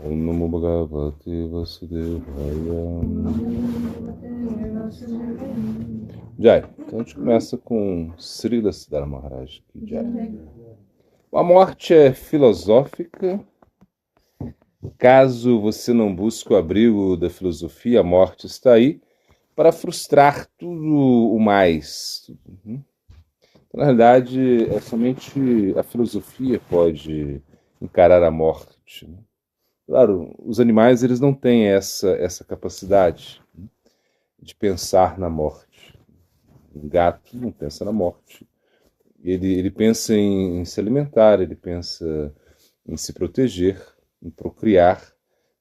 Om Namo Bhagavate Vasudevaya. Jai. Então a gente começa com Srila Siddhara Maharaj. Jai. A morte é filosófica. Caso você não busque o abrigo da filosofia, a morte está aí para frustrar tudo o mais. Então, na realidade, é somente a filosofia pode encarar a morte. Claro, os animais eles não têm essa capacidade de pensar na morte. Um gato não pensa na morte. Ele pensa em se alimentar, ele pensa em se proteger, em procriar,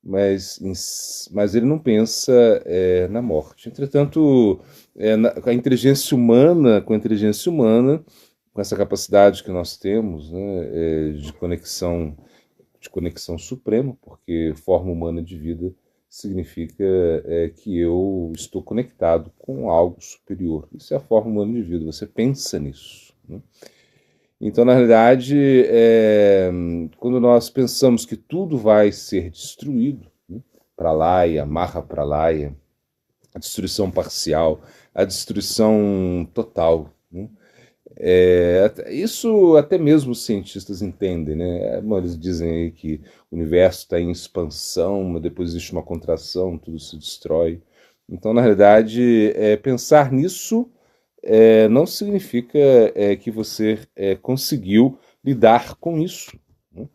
mas ele não pensa na morte. Entretanto, com a inteligência humana, com essa capacidade que nós temos, né, de conexão suprema, porque forma humana de vida significa que eu estou conectado com algo superior. Isso é a forma humana de vida, você pensa nisso, né? Então, na realidade, quando nós pensamos que tudo vai ser destruído, né, pralaya, maha pralaya, a destruição parcial, a destruição total, né? Isso até mesmo os cientistas entendem, né? Eles dizem aí que o universo está em expansão, mas depois existe uma contração, tudo se destrói. Então, na realidade, pensar nisso não significa que você conseguiu lidar com isso, né?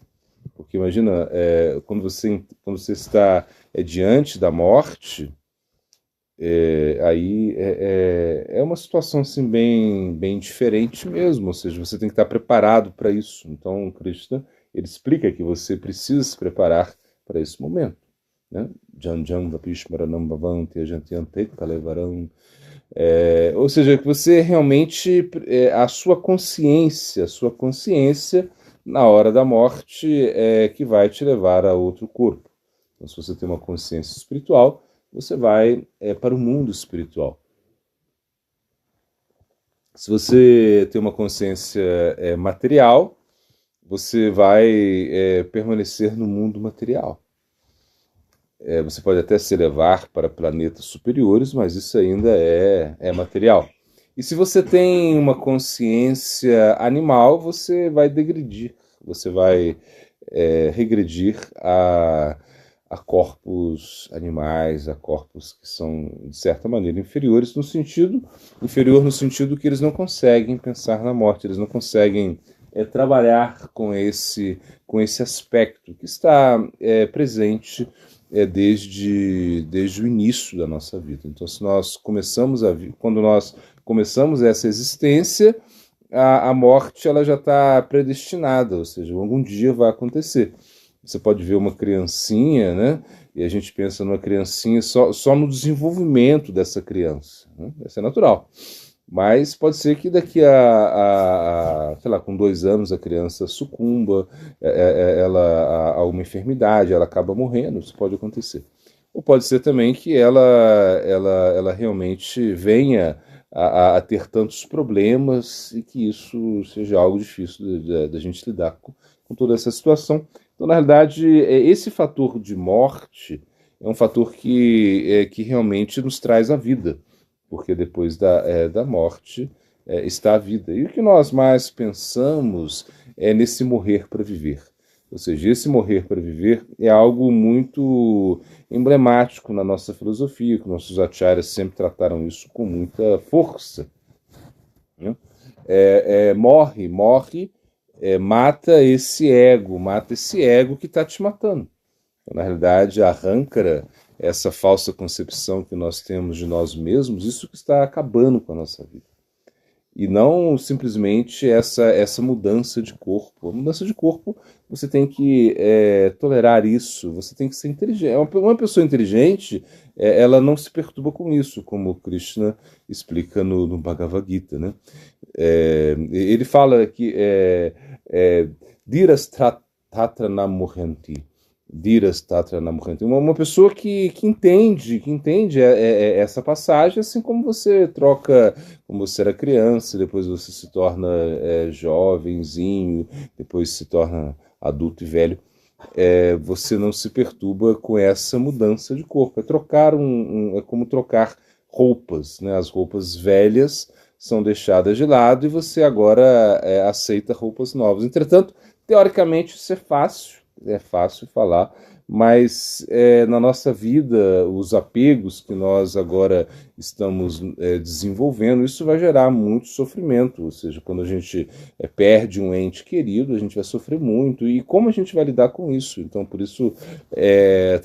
Porque imagina, quando você está diante da morte, aí é uma situação assim, bem diferente mesmo, ou seja, você tem que estar preparado para isso. Então, o Krishna ele explica que você precisa se preparar para esse momento, né? Janjam vapishmaranam bhavanti ajantyante kalevaram. Ou seja, que você realmente, a sua consciência na hora da morte é que vai te levar a outro corpo. Então, se você tem uma consciência espiritual, você vai para o mundo espiritual. Se você tem uma consciência material, você vai permanecer no mundo material. Você pode até se elevar para planetas superiores, mas isso ainda é material. E se você tem uma consciência animal, você vai degredir, você vai regredir a corpos animais, a corpos que são, de certa maneira, inferiores, inferior no sentido que eles não conseguem pensar na morte, eles não conseguem trabalhar com esse aspecto que está presente desde o início da nossa vida. Então, se nós quando nós começamos essa existência, a morte ela já está predestinada, ou seja, algum dia vai acontecer. Você pode ver uma criancinha, né? E a gente pensa numa criancinha só no desenvolvimento dessa criança, né? Isso é natural. Mas pode ser que daqui sei lá, com 2 anos a criança sucumba, ela a uma enfermidade, ela acaba morrendo, isso pode acontecer. Ou pode ser também que ela realmente venha a ter tantos problemas e que isso seja algo difícil da gente lidar com toda essa situação. Então, na realidade, esse fator de morte é um fator que realmente nos traz a vida, porque depois da morte está a vida. E o que nós mais pensamos é nesse morrer para viver. Ou seja, esse morrer para viver é algo muito emblemático na nossa filosofia, que nossos acharyas sempre trataram isso com muita força, né? Morre, mata esse ego que está te matando. Então, na realidade, arranca essa falsa concepção que nós temos de nós mesmos, isso que está acabando com a nossa vida. E não simplesmente essa mudança de corpo. A mudança de corpo, você tem que tolerar isso, você tem que ser inteligente. Uma pessoa inteligente, ela não se perturba com isso, como Krishna explica no Bhagavad Gita, né? Ele fala que Dhiras tatra namurhanti. Dhiras tatra namurhanti. Uma pessoa que entende essa passagem, assim como você troca, como você era criança, depois você se torna jovenzinho, depois se torna adulto e velho. você não se perturba com essa mudança de corpo. É como trocar roupas, né? As roupas velhas são deixadas de lado e você agora aceita roupas novas. Entretanto, teoricamente isso é fácil falar, mas na nossa vida, os apegos que nós agora estamos desenvolvendo, isso vai gerar muito sofrimento. Ou seja, quando a gente perde um ente querido, a gente vai sofrer muito. E como a gente vai lidar com isso? Então, por isso,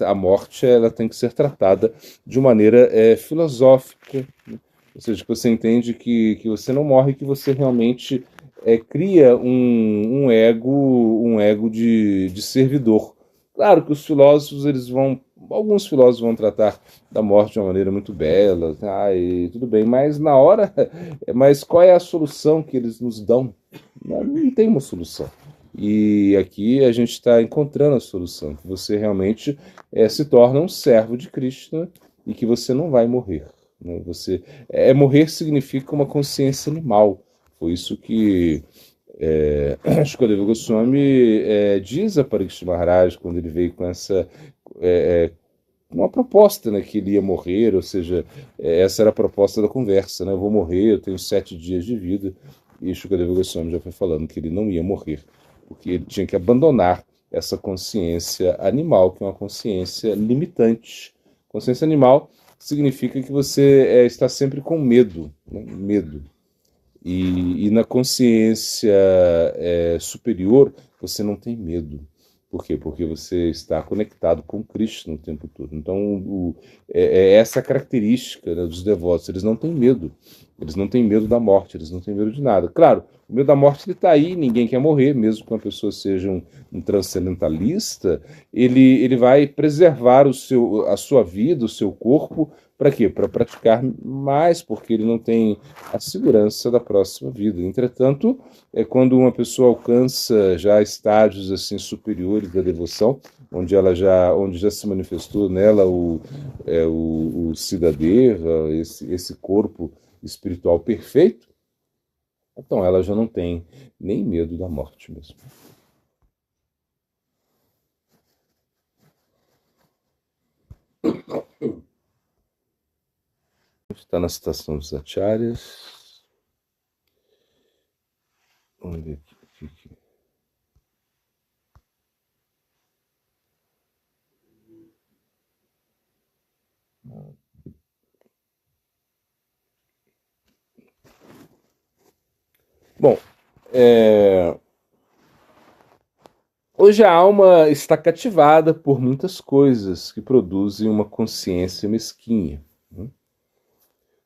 a morte ela tem que ser tratada de maneira filosófica, né? Ou seja, que você entende que você não morre, que você realmente cria um ego de servidor. Claro que os filósofos, alguns filósofos vão tratar da morte de uma maneira muito bela, e tudo bem, mas na hora, mas qual é a solução que eles nos dão? Não tem uma solução. E aqui a gente está encontrando a solução, que você realmente se torna um servo de Krishna e que você não vai morrer, né? Morrer significa uma consciência animal. Foi isso que Shukadeva Goswami diz a Parikshit Maharaj quando ele veio com uma proposta, né, que ele ia morrer, ou seja, essa era a proposta da conversa, né? Eu vou morrer, eu tenho 7 dias de vida, e Shukadeva Goswami já foi falando que ele não ia morrer, porque ele tinha que abandonar essa consciência animal, que é uma consciência limitante. Consciência animal significa que você está sempre com medo, né? Medo. E na consciência superior, você não tem medo. Por quê? Porque você está conectado com Krishna o tempo todo. Então, essa característica, né, dos devotos. Eles não têm medo. Eles não têm medo da morte, eles não têm medo de nada. Claro, o medo da morte está aí, ninguém quer morrer, mesmo que uma pessoa seja um transcendentalista, ele vai preservar a sua vida, o seu corpo, para quê? Para praticar mais, porque ele não tem a segurança da próxima vida. Entretanto, quando uma pessoa alcança já estágios assim superiores da devoção, onde já se manifestou nela o Siddhadeva, esse corpo espiritual perfeito, então ela já não tem nem medo da morte mesmo. Está na citação dos acharyas. Vamos ver aqui. Bom, hoje a alma está cativada por muitas coisas que produzem uma consciência mesquinha.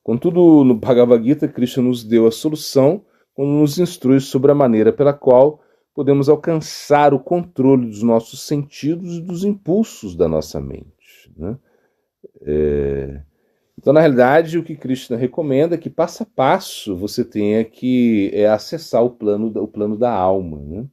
Contudo, no Bhagavad Gita, Krishna nos deu a solução quando nos instrui sobre a maneira pela qual podemos alcançar o controle dos nossos sentidos e dos impulsos da nossa mente, né? Então, na realidade, o que Krishna recomenda é que, passo a passo, você tenha que acessar o plano da alma, né?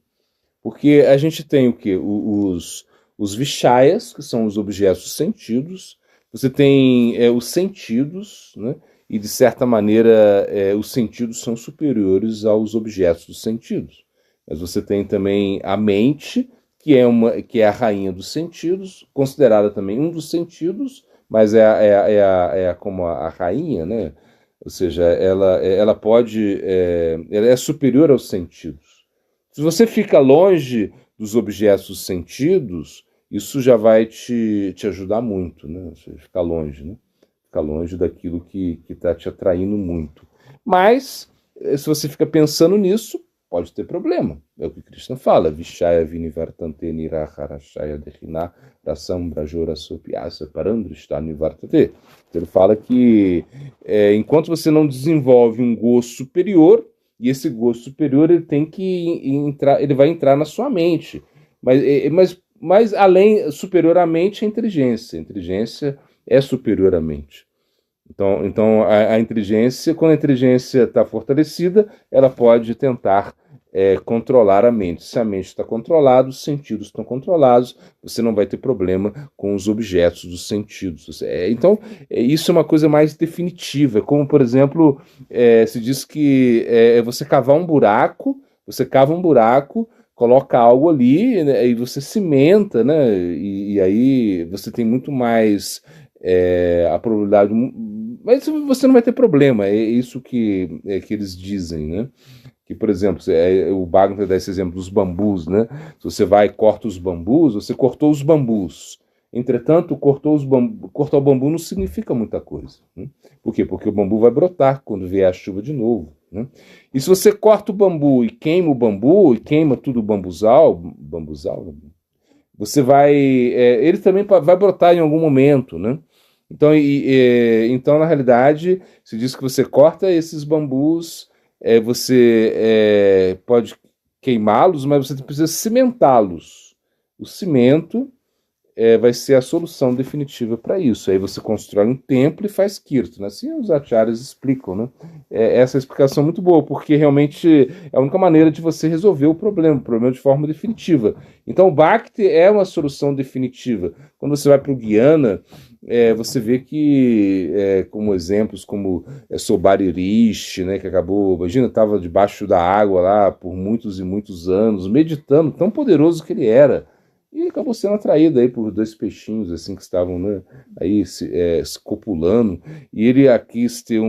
Porque a gente tem o quê? Os vishayas, que são os objetos dos sentidos, você tem os sentidos, né? E, de certa maneira, os sentidos são superiores aos objetos dos sentidos. Mas você tem também a mente, que é a rainha dos sentidos, considerada também um dos sentidos, mas como a rainha, né? Ou seja, ela pode, ela é superior aos sentidos. Se você fica longe dos objetos dos sentidos, isso já vai te ajudar muito, né? Você ficar longe, né? Ficar longe daquilo que está te atraindo muito. Mas, se você fica pensando nisso, pode ter problema. É o que Krishna fala. Vishaya vinivartante niraharashaya dehina rasam brajora sopiasa parandrishta nivartate. Ele fala que enquanto você não desenvolve um gosto superior, e esse gosto superior ele tem que entrar, ele vai entrar na sua mente. Mas além, superior à mente, é a inteligência. A inteligência é superior à mente. Então a inteligência, quando a inteligência está fortalecida, ela pode tentar controlar a mente. Se a mente está controlada, os sentidos estão controlados, você não vai ter problema com os objetos dos sentidos. Então, isso é uma coisa mais definitiva. Como, por exemplo, se diz que você cava um buraco, coloca algo ali, né, e você cimenta, né, e aí você tem muito mais a probabilidade, mas você não vai ter problema, é isso que eles dizem, né? Que, por exemplo, o Wagner dá esse exemplo dos bambus, né? Se você vai e corta os bambus, você cortou os bambus. Entretanto, cortar o bambu não significa muita coisa. Né? Por quê? Porque o bambu vai brotar quando vier a chuva de novo. Né? E se você corta o bambu e queima o bambu, e queima tudo o bambuzal, você vai. Ele também vai brotar em algum momento, né? Então, então, na realidade, se diz que você corta esses bambus, você pode queimá-los, mas você precisa cimentá-los. O cimento vai ser a solução definitiva para isso. Aí você constrói um templo e faz kirtan. Assim os acharyas explicam, né? Essa explicação é muito boa, porque realmente é a única maneira de você resolver o problema de forma definitiva. Então o Bhakti é uma solução definitiva. Quando você vai para o Guiana, você vê que, como exemplos, como Sobari Rishi, né, que acabou, imagina, estava debaixo da água lá por muitos e muitos anos, meditando, tão poderoso que ele era. E acabou sendo atraído aí por dois peixinhos assim que estavam, né, aí se copulando. E ele quis ter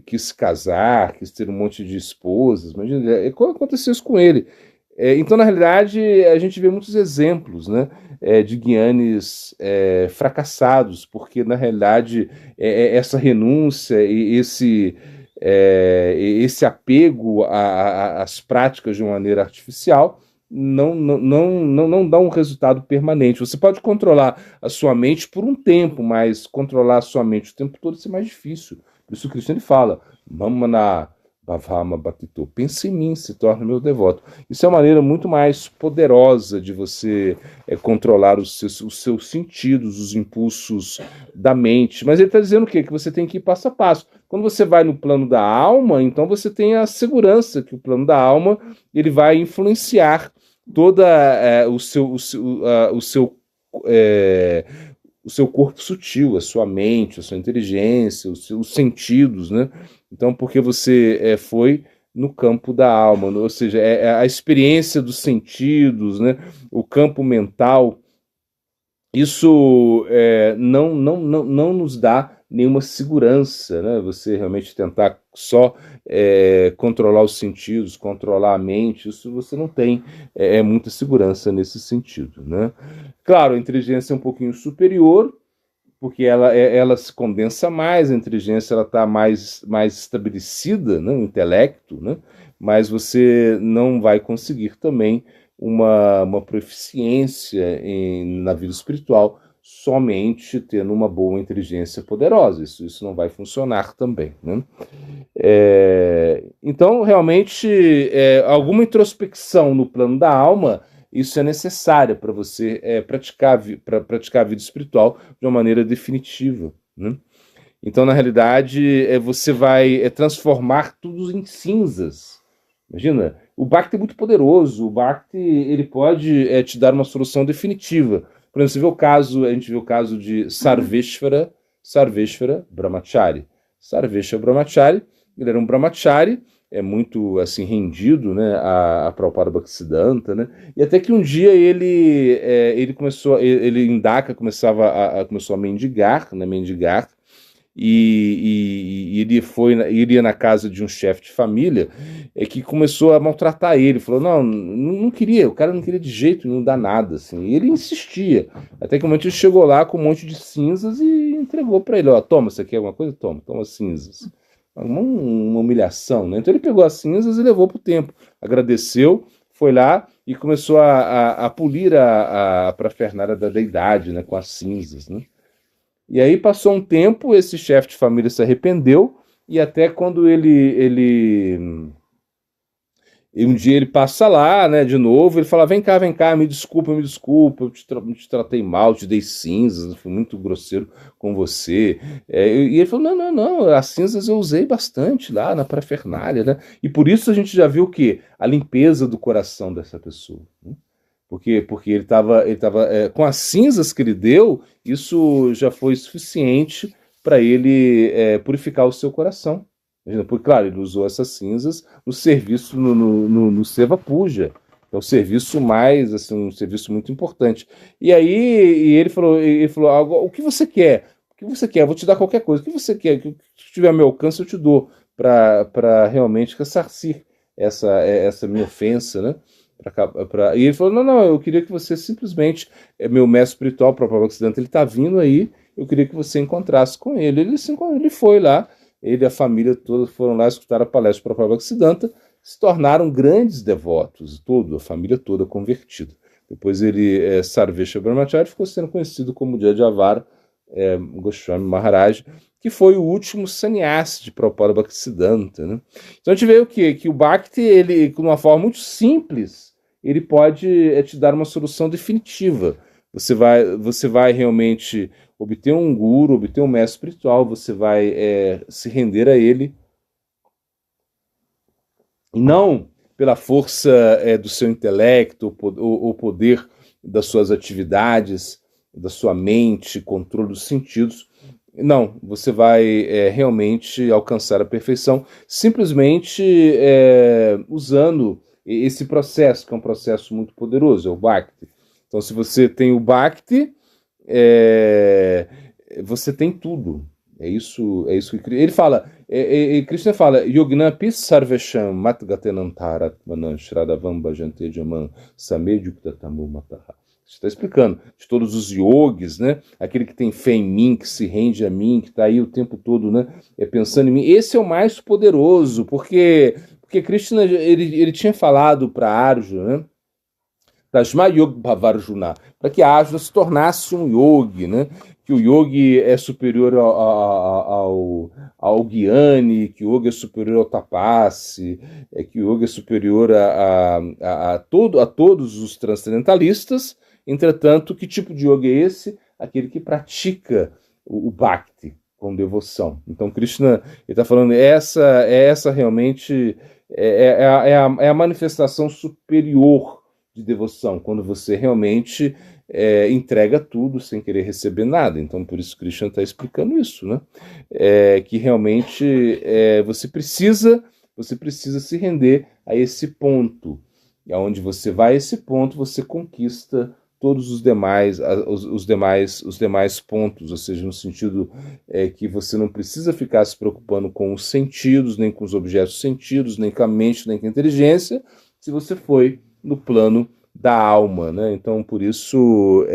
quis se casar, quis ter um monte de esposas. Imagina, aconteceu isso com ele. Então, na realidade, a gente vê muitos exemplos, né, de Gyanis fracassados, porque, na realidade, essa renúncia e esse apego às práticas de uma maneira artificial não dá um resultado permanente. Você pode controlar a sua mente por um tempo, mas controlar a sua mente o tempo todo é mais difícil. Por isso o Krishna ele fala, Mamana Bhavama Bhakito, pense em mim, se torne meu devoto. Isso é uma maneira muito mais poderosa de você controlar os seus sentidos, os impulsos da mente. Mas ele está dizendo o quê? Que você tem que ir passo a passo. Quando você vai no plano da alma, então você tem a segurança que o plano da alma ele vai influenciar toda o seu corpo sutil, a sua mente, a sua inteligência, os seus sentidos, né? Então, porque você foi no campo da alma, ou seja, a experiência dos sentidos, né? O campo mental, isso não nos dá nenhuma segurança, né? Você realmente tentar só controlar os sentidos, controlar a mente, isso você não tem muita segurança nesse sentido, né? Claro, a inteligência é um pouquinho superior, porque ela se condensa mais, a inteligência está mais estabelecida, né, o intelecto, né, mas você não vai conseguir também uma proficiência na vida espiritual somente tendo uma boa inteligência poderosa. Isso não vai funcionar também, né? Então, realmente, alguma introspecção no plano da alma, isso é necessário para você praticar a vida espiritual de uma maneira definitiva, né? Então, na realidade, você vai transformar tudo em cinzas. Imagina, o Bhakti é muito poderoso, o Bhakti ele pode te dar uma solução definitiva. Por exemplo, a gente vê o caso de Sarveshvara Brahmachari. Sarveshvara Brahmachari, ele era um Brahmachari, muito assim rendido, né, a Prabhupada Bhaktisiddhanta, né, e até que um dia ele começou, ele em Dhaka começou a mendigar, né, e ele ia na casa de um chefe de família que começou a maltratar ele, falou, não queria, o cara não queria de jeito nenhum dar nada, assim, e ele insistia, até que um momento ele chegou lá com um monte de cinzas e entregou para ele, toma, você quer alguma coisa? Toma cinzas. Uma humilhação, né? Então ele pegou as cinzas e levou para o templo, agradeceu, foi lá e começou a polir a parafernália da deidade, né, com as cinzas, né? E aí passou um tempo, esse chefe de família se arrependeu, e até quando e um dia ele passa lá, né, de novo, ele fala, vem cá, me desculpa, eu te tratei mal, te dei cinzas, fui muito grosseiro com você. E ele falou, não, as cinzas eu usei bastante lá na parafernália, né? E por isso a gente já viu o quê? A limpeza do coração dessa pessoa, né? Porque ele estava com as cinzas que ele deu, isso já foi suficiente para ele purificar o seu coração. Porque, claro, ele usou essas cinzas no serviço, no Seva Puja. é o serviço mais, assim, um serviço muito importante. E aí ele falou, o que você quer? O que você quer? Eu vou te dar qualquer coisa. O que você quer? O que tiver ao meu alcance, eu te dou, para realmente ressarcir essa minha ofensa, né? E ele falou, não, eu queria que você simplesmente, meu mestre espiritual, o próprio Ocidente, ele está vindo aí, eu queria que você encontrasse com ele. Ele foi lá, ele e a família toda foram lá escutar a palestra do próprio Bhaktisiddhanta, se tornaram grandes devotos, a família toda convertida. Depois Sarvesha Brahmachari ficou sendo conhecido como Jayajavara Goswami Maharaj, que foi o último sannyasi de Prabhupada Bhaktisiddhanta, né? Então a gente vê o quê? Que o Bhakti, ele, de uma forma muito simples, ele pode te dar uma solução definitiva. Você vai realmente obter um guru, obter um mestre espiritual, você vai se render a ele, e não pela força do seu intelecto, o poder das suas atividades, da sua mente, controle dos sentidos. Não, você vai realmente alcançar a perfeição simplesmente usando esse processo, que é um processo muito poderoso, é o Bhakti. Então, se você tem o Bhakti, você tem tudo. É isso que ele fala. Krishna fala, Yognapi sarvesham matgatenantaratmanan shradavam bhajante jaman samedhyuktatamu mataha. Você está explicando, de todos os yogis, né? Aquele que tem fé em mim, que se rende a mim, que está aí o tempo todo, né? Pensando em mim. Esse é o mais poderoso, porque Krishna ele tinha falado para Arjuna, né? Tashma Yoga Bhavarjuna, para que Arjuna se tornasse um yogi, né? Que o yogi é superior ao Gyani, que o yogi é superior ao Tapassi, que o yogi é superior a todos os transcendentalistas. Entretanto, que tipo de yoga é esse? Aquele que pratica o Bhakti com devoção. Então, Krishna está falando, essa realmente é a manifestação superior de devoção, quando você realmente entrega tudo sem querer receber nada. Então, por isso Krishna está explicando isso, né? Que realmente você precisa se render a esse ponto. E aonde você vai a esse ponto, você conquista todos os demais pontos, ou seja, no sentido que você não precisa ficar se preocupando com os sentidos, nem com os objetos sentidos, nem com a mente, nem com a inteligência, se você foi no plano da alma, né? Então, por isso,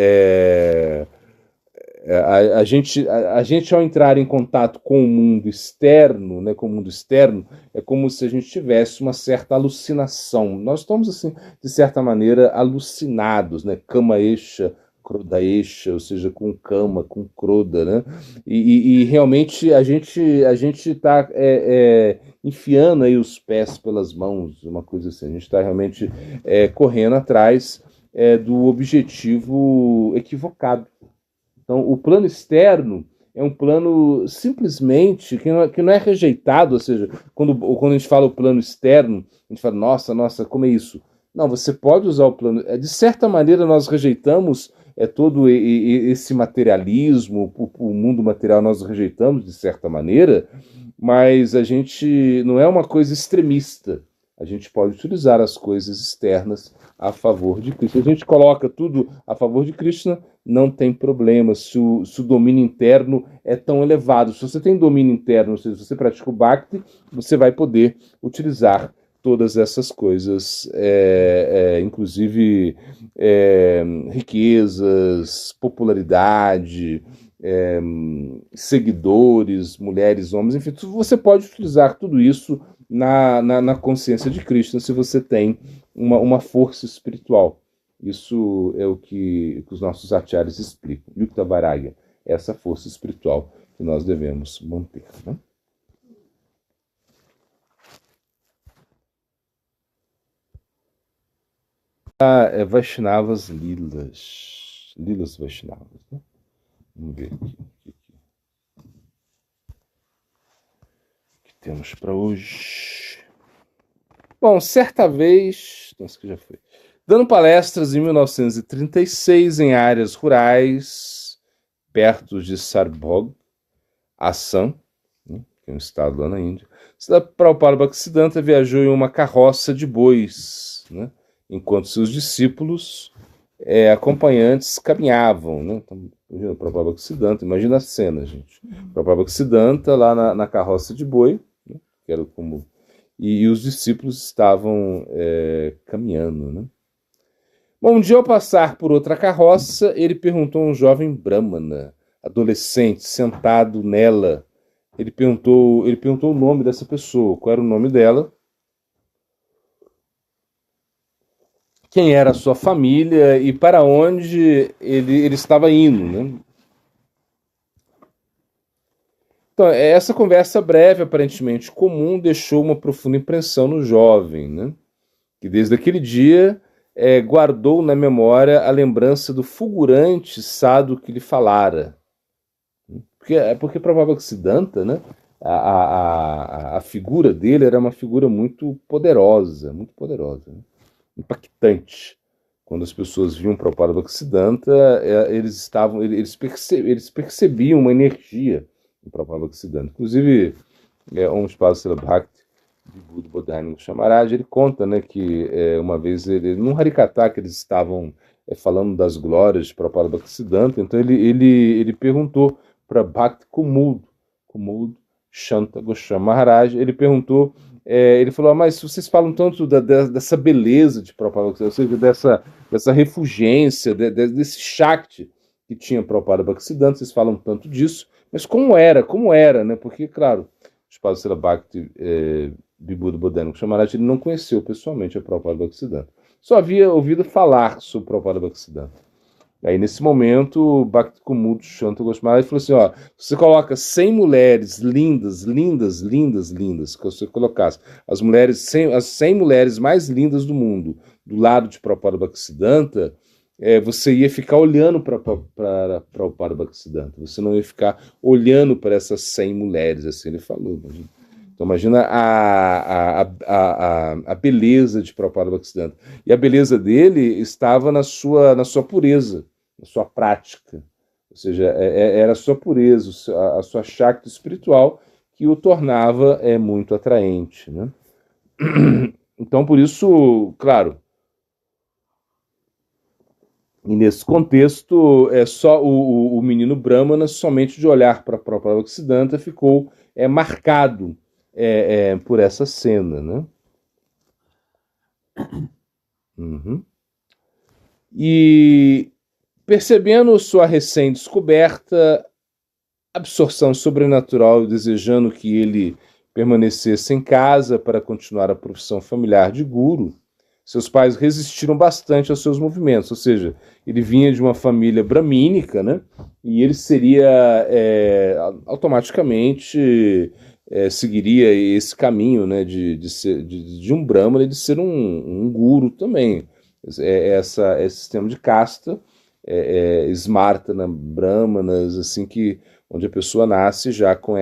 a gente ao entrar em contato com o mundo externo, né, é como se a gente tivesse uma certa alucinação. Nós estamos, assim, de certa maneira, alucinados, né? Kamaesha, Krodaesha, ou seja, com Kama, com Kroda, né? E realmente a gente está enfiando aí os pés pelas mãos, uma coisa assim. A gente está realmente correndo atrás do objetivo equivocado. Então, o plano externo é um plano simplesmente que não é rejeitado, ou seja, quando a gente fala o plano externo, a gente fala, nossa, como é isso? Não, você pode usar o plano. De certa maneira, nós rejeitamos todo esse materialismo, o mundo material nós rejeitamos de certa maneira, mas a gente não é uma coisa extremista. A gente pode utilizar as coisas externas a favor de Krishna. Se a gente coloca tudo a favor de Krishna, não tem problema se o domínio interno é tão elevado. Se você tem domínio interno, ou seja, se você pratica o Bhakti, você vai poder utilizar todas essas coisas, inclusive riquezas, popularidade, seguidores, mulheres, homens, enfim, você pode utilizar tudo isso na consciência de Krishna se você tem uma força espiritual. Isso é o que os nossos acharyas explicam. Yukta Vairagya, essa força espiritual que nós devemos manter, né? Vaishnavas Lilas. Lilas Vaishnavas, né? Vamos ver aqui. O que temos para hoje? Bom, certa vez. Nossa, que já foi. Dando palestras em 1936 em áreas rurais, perto de Sarbog, Assam, né, que é um estado lá na Índia, Prabhupada Bhaktisiddhanta viajou em uma carroça de bois, né, enquanto seus discípulos acompanhantes caminhavam, né? Então, imagina o Prabhupada Bhaktisiddhanta, imagina a cena, gente. O Prabhupada Bhaktisiddhanta lá na carroça de boi, né? Que era como... E os discípulos estavam caminhando, né? Bom, um dia ao passar por outra carroça, ele perguntou a um jovem brahmana, adolescente, sentado nela. Ele perguntou o nome dessa pessoa, qual era o nome dela, quem era a sua família e para onde ele estava indo, né? Então, essa conversa breve, aparentemente comum, deixou uma profunda impressão no jovem, né? Que desde aquele dia guardou na memória a lembrança do fulgurante sado que lhe falara. Porque Prabhupada Siddhanta, né? A figura dele era uma figura muito poderosa, né? Impactante. Quando as pessoas viam Prabhupada Bhaktisiddhanta, eles percebiam uma energia em Prabhupada Bhaktisiddhanta. Inclusive, um espaço Srila Bhakti de Buda Bodhana Chamaraj, ele conta, né, que uma vez num Harikatha que eles estavam falando das glórias de Prabhupada Bhaktisiddhanta, então ele perguntou para Bhakti Kumud Shanta Goswami Maharaj, ele perguntou, ele falou, mas vocês falam tanto dessa beleza de Prabhupada, ou seja, dessa refulgência, desse Shakti que tinha Prabhupada Bhaktisiddhanta, vocês falam tanto disso, mas como era, né? Porque, claro, o Espada Sela Bhakti Vibhuda Bodhana Chamaraj, ele não conheceu pessoalmente a Prabhupada Bhaktisiddhanta. Só havia ouvido falar sobre Prabhupada Bhaktisiddhanta. Aí, nesse momento, o Bhakti Kumud Shanta Goswami falou assim, ó, você coloca 100 mulheres lindas, que você colocasse as 100 mulheres mais lindas do mundo do lado de Prabhupada Bhaktisiddhanta, você ia ficar olhando para Prabhupada Bhaktisiddhanta, você não ia ficar olhando para essas 100 mulheres, assim ele falou. Então imagina a beleza de Prabhupada Bhaktisiddhanta. E a beleza dele estava na sua pureza, na sua prática. Ou seja, era a sua pureza, a sua Shakti espiritual que o tornava muito atraente, né? Então, por isso, claro, e nesse contexto, só o menino Brahmana, somente de olhar para a própria Bhaktisiddhanta, ficou marcado por essa cena, né? Uhum. E percebendo sua recém-descoberta absorção sobrenatural, desejando que ele permanecesse em casa para continuar a profissão familiar de guru, seus pais resistiram bastante aos seus movimentos, ou seja, ele vinha de uma família bramínica, né? E ele seria automaticamente seguiria esse caminho, né? De um brahmana e de ser um guru também. Esse sistema de casta, Smartana, brahmanas, assim que onde a pessoa nasce já com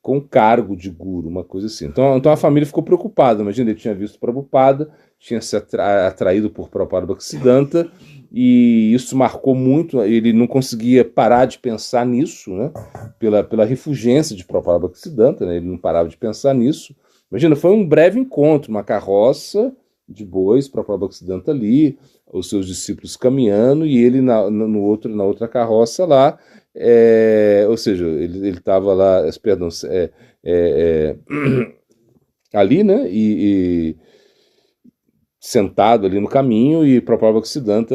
com cargo de guru, uma coisa assim. Então a família ficou preocupada. Imagina, ele tinha visto Prabhupada, tinha se atraído por Prabhupada Bhaktisiddhanta, e isso marcou muito. Ele não conseguia parar de pensar nisso, né? Pela refulgência de Prabhupada Bhaktisiddhanta, né? Ele não parava de pensar nisso. Imagina, foi um breve encontro, uma carroça de bois, Prabhupada Bhaktisiddhanta ali, os seus discípulos caminhando, e ele na outra carroça lá, ou seja, ele estava lá, perdão, ali, né, e sentado ali no caminho, e Prabhupada Bhaktisiddhanta,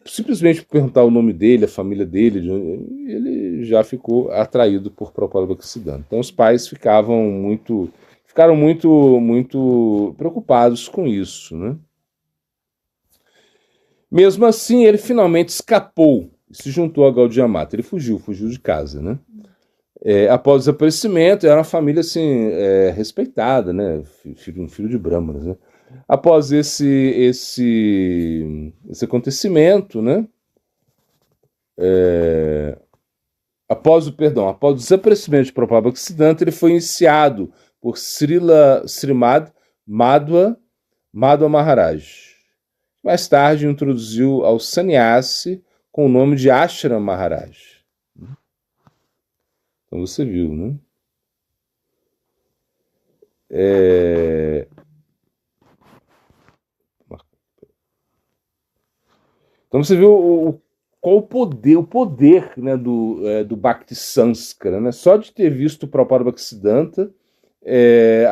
simplesmente por perguntar o nome dele, a família dele, ele já ficou atraído por Prabhupada Bhaktisiddhanta. Então os pais ficaram muito preocupados com isso, né? Mesmo assim, ele finalmente escapou e se juntou a Gaudiya Mata. Ele fugiu de casa, né? Após o desaparecimento, era uma família assim, respeitada, né? Um filho de Brahmanas, né? Após esse acontecimento, né? Após o desaparecimento de Prabhupada Bhaktisiddhanta, ele foi iniciado por Srimad Madhva Maharaj. Mais tarde introduziu ao sannyasi com o nome de Ashram Maharaj. Então você viu, né? Então você vê qual o poder, né, do Bhakti Sanskara, né? Só de ter visto o Prabhupada Bhaktisiddhanta,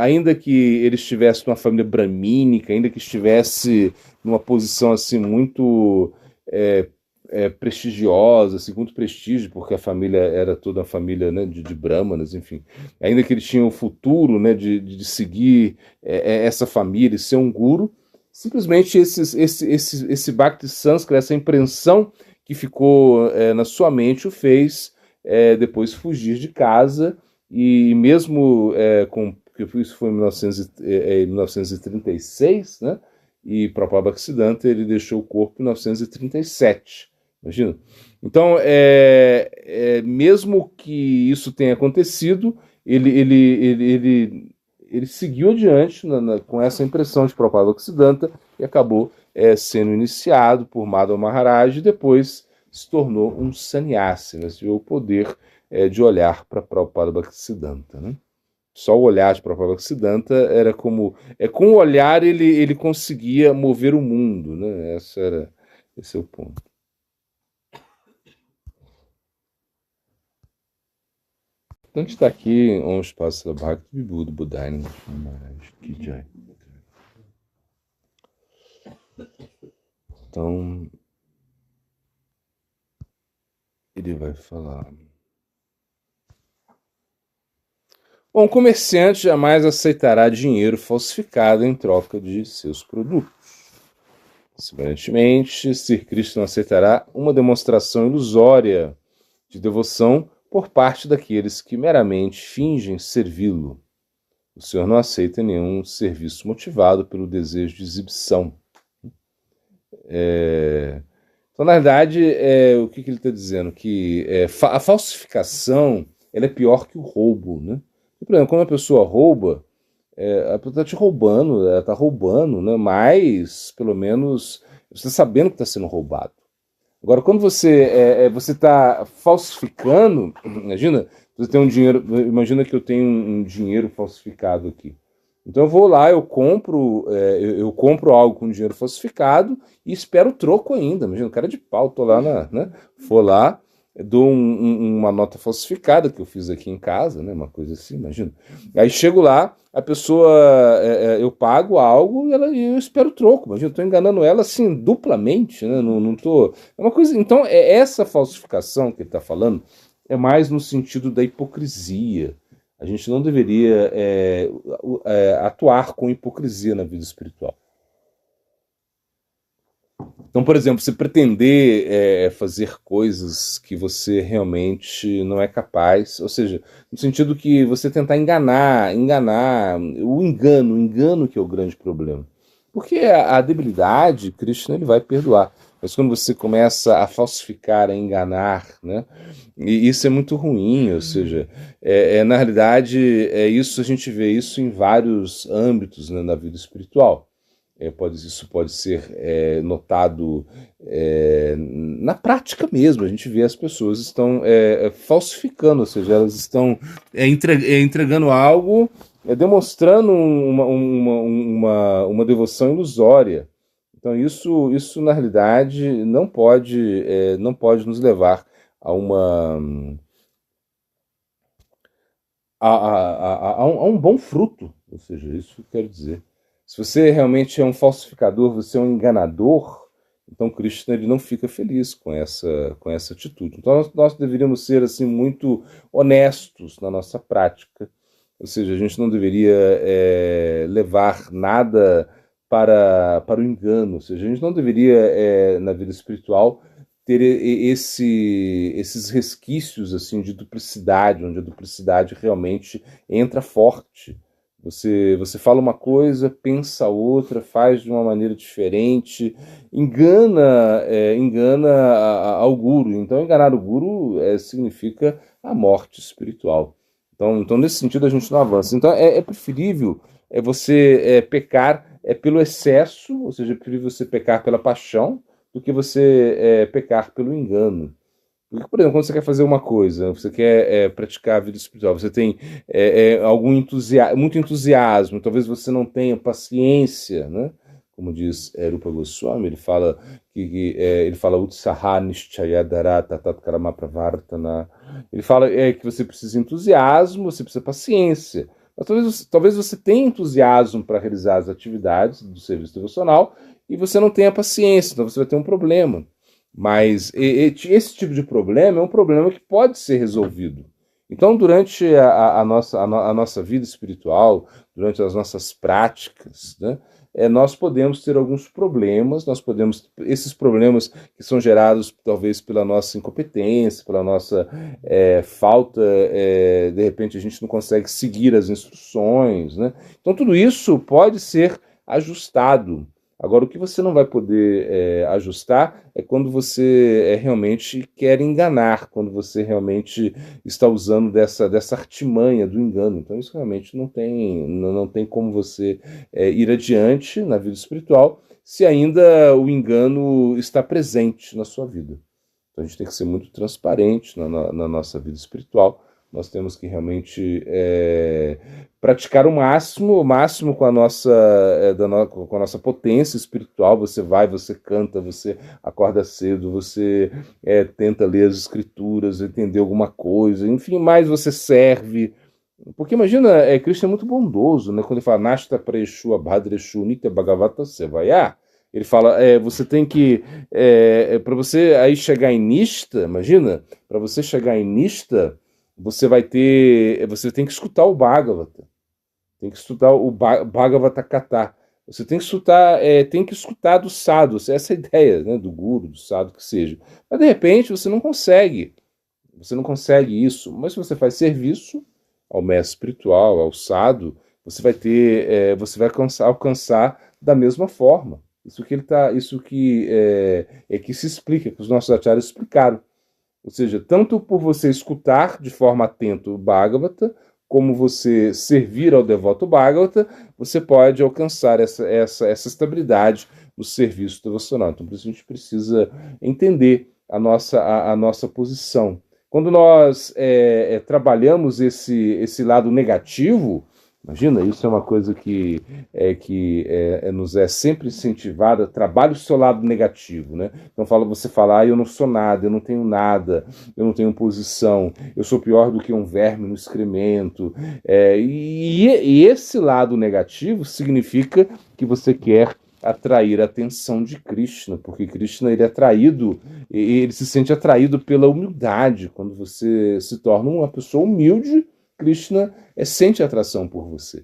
ainda que ele estivesse numa família bramínica, ainda que estivesse numa posição assim muito prestigiosa, assim, muito prestígio, porque a família era toda uma família, né, de brahmanas, enfim. Ainda que ele tinha o futuro, né, de seguir essa família e ser um guru, simplesmente esse Bhakti Sanskara, essa impressão que ficou na sua mente, o fez depois fugir de casa e mesmo porque isso foi em 1936, né? E Prabhupada Bhaktisiddhanta ele deixou o corpo em 1937. Imagina. Então, mesmo que isso tenha acontecido, ele seguiu adiante com essa impressão de Prabhupada Bhaktisiddhanta e acabou sendo iniciado por Madhava Maharaj e depois se tornou um sannyasi, né? O poder de olhar para Prabhupada Bhaktisiddhanta, né? Só o olhar de Prabhupada Bhaktisiddhanta era como... com o olhar ele conseguia mover o mundo, né? Esse é o ponto. Então a gente está aqui, Om Spasla Bhakti Vibhuda Buddhaini Maharaj Ki Jai. Então, ele vai falar... Bom, o comerciante jamais aceitará dinheiro falsificado em troca de seus produtos. Semelhantemente, Sri Krishna não aceitará uma demonstração ilusória de devoção por parte daqueles que meramente fingem servi-lo. O Senhor não aceita nenhum serviço motivado pelo desejo de exibição. Então, na verdade, o que ele está dizendo? Que a falsificação ela é pior que o roubo, né? Por exemplo, quando a pessoa rouba, a pessoa está te roubando, ela está roubando, né? Mas, pelo menos, você está sabendo que está sendo roubado. Agora, quando você está falsificando, imagina, você tem um dinheiro, imagina que eu tenho um dinheiro falsificado aqui. Então eu vou lá, eu compro algo com dinheiro falsificado e espero o troco ainda. Imagina, cara de pau, tô lá né? Vou lá, dou uma nota falsificada que eu fiz aqui em casa, né? Uma coisa assim, imagina. Aí chego lá, a pessoa, eu pago algo e eu espero o troco. Imagina, eu tô enganando ela assim duplamente, né? Não tô. É uma coisa. Então, essa falsificação que ele está falando é mais no sentido da hipocrisia. A gente não deveria atuar com hipocrisia na vida espiritual. Então, por exemplo, você pretender fazer coisas que você realmente não é capaz, ou seja, no sentido que você tentar enganar, o engano que é o grande problema. Porque a debilidade, Krishna ele vai perdoar. Mas quando você começa a falsificar, a enganar, né? E isso é muito ruim, ou seja, na realidade, isso a gente vê isso em vários âmbitos, né, na vida espiritual. Isso pode ser notado na prática mesmo. A gente vê as pessoas estão falsificando, ou seja, elas estão entregando algo, demonstrando uma devoção ilusória. Então isso na realidade não pode nos levar a um bom fruto, ou seja, isso que eu quero dizer. Se você realmente é um falsificador, você é um enganador, então Krishna ele não fica feliz com essa atitude. Então nós deveríamos ser assim muito honestos na nossa prática, ou seja, a gente não deveria levar nada para o engano, ou seja, a gente não deveria na vida espiritual ter esses resquícios assim de duplicidade, onde a duplicidade realmente entra forte. Você fala uma coisa, pensa outra, faz de uma maneira diferente, engana ao guru. Então, enganar o guru significa a morte espiritual. Então, nesse sentido, a gente não avança. Então, é preferível você pecar pelo excesso, ou seja, é preferível você pecar pela paixão, do que você pecar pelo engano. Porque, por exemplo, quando você quer fazer uma coisa, você quer praticar a vida espiritual, você tem muito entusiasmo, talvez você não tenha paciência, né? como diz Rupa Goswami, ele fala Utsaha Nishchayadara Tatat Karamapravartana. Ele fala que você precisa de entusiasmo, você precisa de paciência. Mas talvez você tenha entusiasmo para realizar as atividades do serviço devocional e você não tenha paciência, então você vai ter um problema. Mas esse tipo de problema é um problema que pode ser resolvido. Então, durante a nossa vida espiritual, durante as nossas práticas, né, nós podemos ter alguns problemas, esses problemas que são gerados talvez pela nossa incompetência, pela nossa falta, de repente a gente não consegue seguir as instruções, né? Então tudo isso pode ser ajustado. Agora, o que você não vai poder ajustar é quando você realmente quer enganar, quando você realmente está usando dessa artimanha do engano. Então, isso realmente não tem como você ir adiante na vida espiritual se ainda o engano está presente na sua vida. Então, a gente tem que ser muito transparente na nossa vida espiritual. Nós temos que realmente praticar o máximo com a com a nossa potência espiritual. Você vai, você canta, você acorda cedo, você tenta ler as escrituras, entender alguma coisa, enfim, mais você serve. Porque imagina, Krishna é muito bondoso, né? Quando ele fala Nashta Preshu Abhadreshu Nitya Bhagavata Sevaya, ele fala, você tem que, para você aí chegar em Nishta, imagina, para você chegar em Nishta, você tem que escutar o Bhagavata, tem que estudar o Bhagavata Katha, você tem que escutar do sadhu, essa é a ideia, né, do guru, do sadhu, que seja. Mas de repente você não consegue isso, mas se você faz serviço ao mestre espiritual, ao sadhu, você vai alcançar da mesma forma. Isso que se explica, que os nossos acharyas explicaram. Ou seja, tanto por você escutar de forma atenta o Bhagavata, como você servir ao devoto Bhagavata, você pode alcançar essa estabilidade no serviço devocional. Então, por isso a gente precisa entender a nossa posição. Quando nós trabalhamos esse lado negativo, imagina, isso é uma coisa que nos é sempre incentivada, trabalhe o seu lado negativo, né? Então você fala, eu não sou nada, eu não tenho nada, eu não tenho posição, eu sou pior do que um verme no excremento. E esse lado negativo significa que você quer atrair a atenção de Krishna, porque Krishna ele se sente atraído pela humildade. Quando você se torna uma pessoa humilde, Krishna sente atração por você.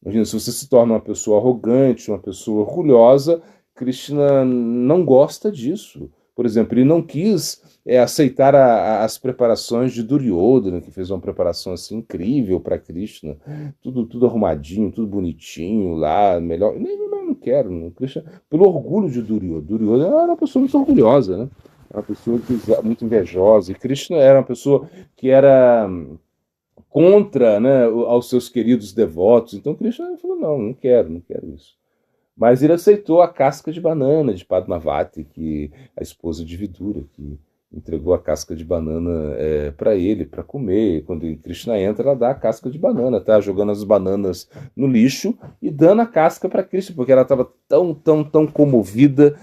Imagina, se você se torna uma pessoa arrogante, uma pessoa orgulhosa, Krishna não gosta disso. Por exemplo, ele não quis aceitar as preparações de Duryodhana, que fez uma preparação assim incrível para Krishna, tudo arrumadinho, tudo bonitinho lá, melhor. Não quero, não. Krishna, pelo orgulho de Duryodhana. Duryodhana era uma pessoa muito orgulhosa, né? Era uma pessoa muito invejosa. E Krishna era uma pessoa que era contra, né, aos seus queridos devotos. Então Krishna falou, não quero isso. Mas ele aceitou a casca de banana de Padmavati, que a esposa de Vidura, que entregou a casca de banana para ele, para comer. Quando Krishna entra, ela dá a casca de banana, tá? Jogando as bananas no lixo e dando a casca para Krishna, porque ela estava tão comovida,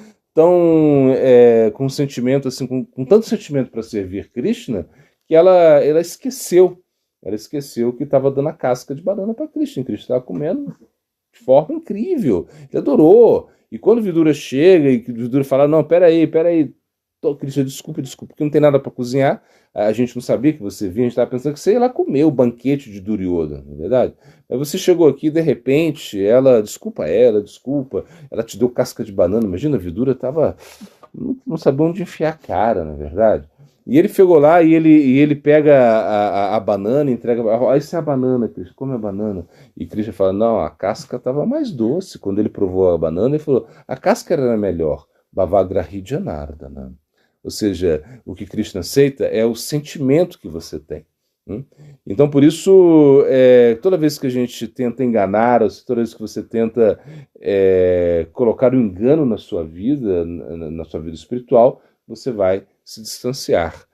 com sentimento, assim, com tanto sentimento para servir Krishna, que ela esqueceu. Ela esqueceu que estava dando a casca de banana para Krishna. Krishna estava comendo de forma incrível. Ele adorou. E quando Vidura chega e Vidura fala, não, peraí, Krishna, desculpa, porque não tem nada para cozinhar. A gente não sabia que você vinha, a gente estava pensando que você ia lá comer o banquete de Duryodhana, não é verdade? Mas você chegou aqui, de repente, desculpa, ela te deu casca de banana. Imagina, a Vidura não sabia onde enfiar a cara, não é verdade? E ele chegou lá e ele pega a banana e entrega. Isso é a banana, Krishna, come a banana. E Krishna fala, não, a casca estava mais doce. Quando ele provou a banana, ele falou, a casca era melhor. Bhavagrahi Janardana. Ou seja, o que Krishna aceita é o sentimento que você tem. Então, por isso, toda vez que a gente tenta enganar, ou toda vez que você tenta colocar o engano na sua vida espiritual, você vai se distanciar